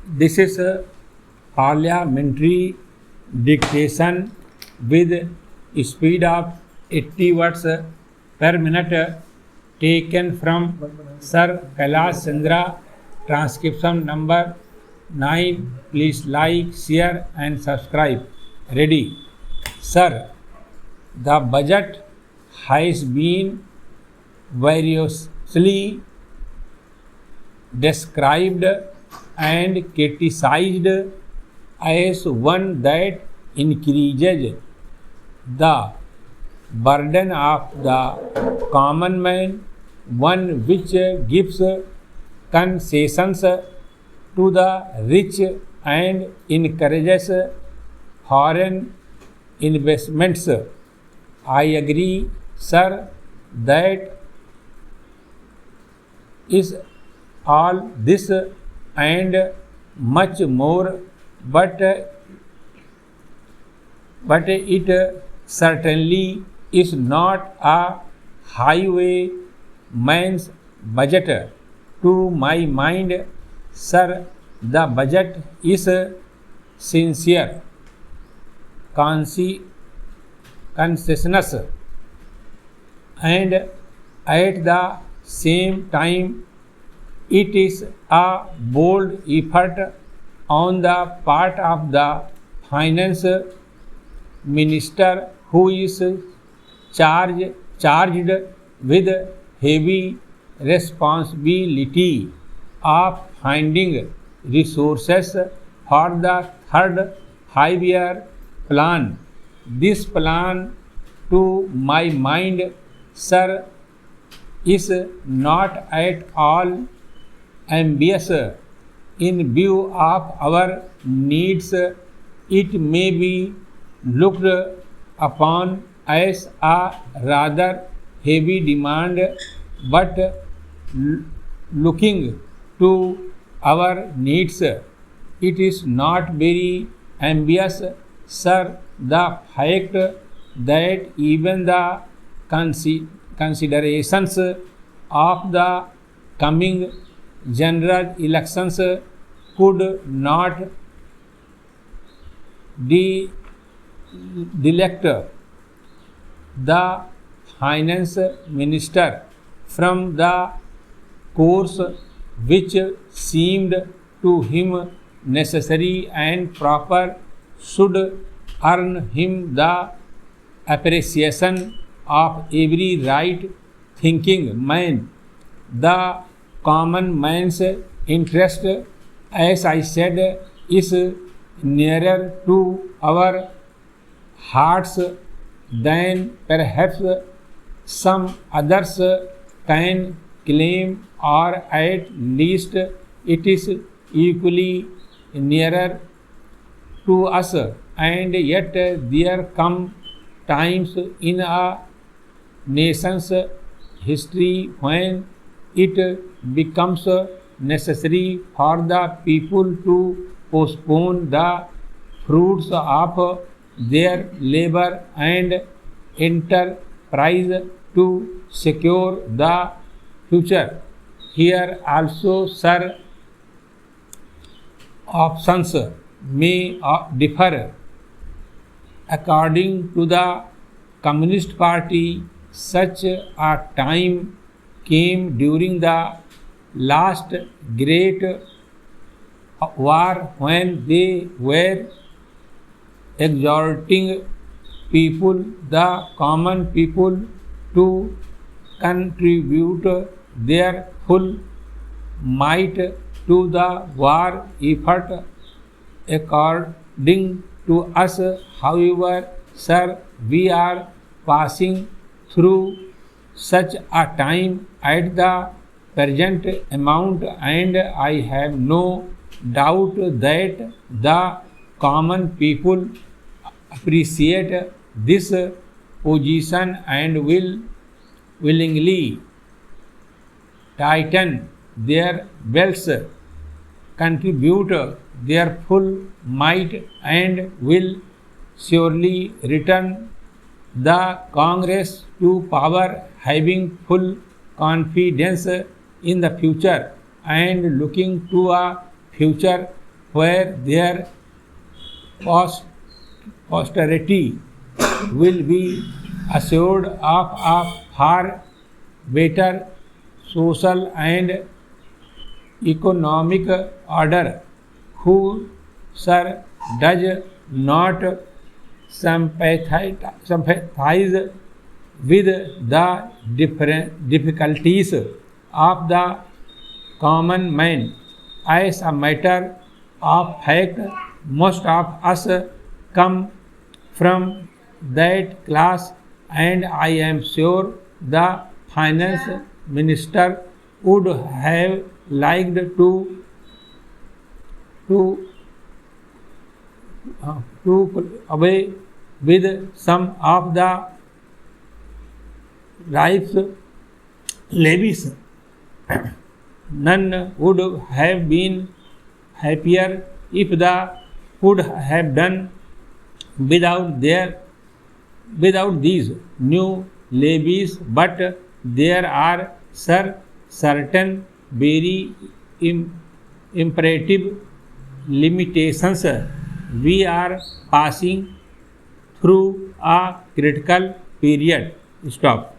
This is a parliamentary dictation with speed of 80 words per minute, taken from Sir Kailash Chandra, transcription number 9. Please like, share and subscribe. Ready? Sir, the budget has been variously described and criticized as one that increases the burden of the common man, one which gives concessions to the rich and encourages foreign investments. I agree, sir, that is all this and much more, but it certainly is not a highwayman's budget. To my mind, sir, the budget is sincere, conscientious, and at the same time it is a bold effort on the part of the finance minister, who is charged with heavy responsibility of finding resources for the third five-year plan. This plan, to my mind, sir, is not at all ambitious. In view of our needs, it may be looked upon as a rather heavy demand, but looking to our needs, it is not very ambitious, sir. The fact that even the considerations of the coming general elections could not delect the finance minister from the course which seemed to him necessary and proper, should earn him the appreciation of every right thinking man. The common man's interest, as I said, is nearer to our hearts than perhaps some others can claim, or at least it is equally nearer to us. And yet there come times in a nation's history when it becomes necessary for the people to postpone the fruits of their labor and enterprise to secure the future. Here also, sir, options may differ. According to the Communist Party, such a time came during the last great war when they were exhorting people, the common people, to contribute their full might to the war effort. According to us, however, sir, we are passing through such a time at the present amount, and I have no doubt that the common people appreciate this position and will willingly tighten their belts, contribute their full might, and will surely return the Congress to power, having full confidence in the future and looking to a future where their posterity will be assured of a far better social and economic order, who, sir, does not sympathize with the difficulties of the common man. As a matter of fact, most of us come from that class, and I am sure the finance minister would have liked to away with some of the life's levies. None would have been happier if they could have done without these new levies, but there are certain very imperative limitations. We are passing through a critical period. Stop.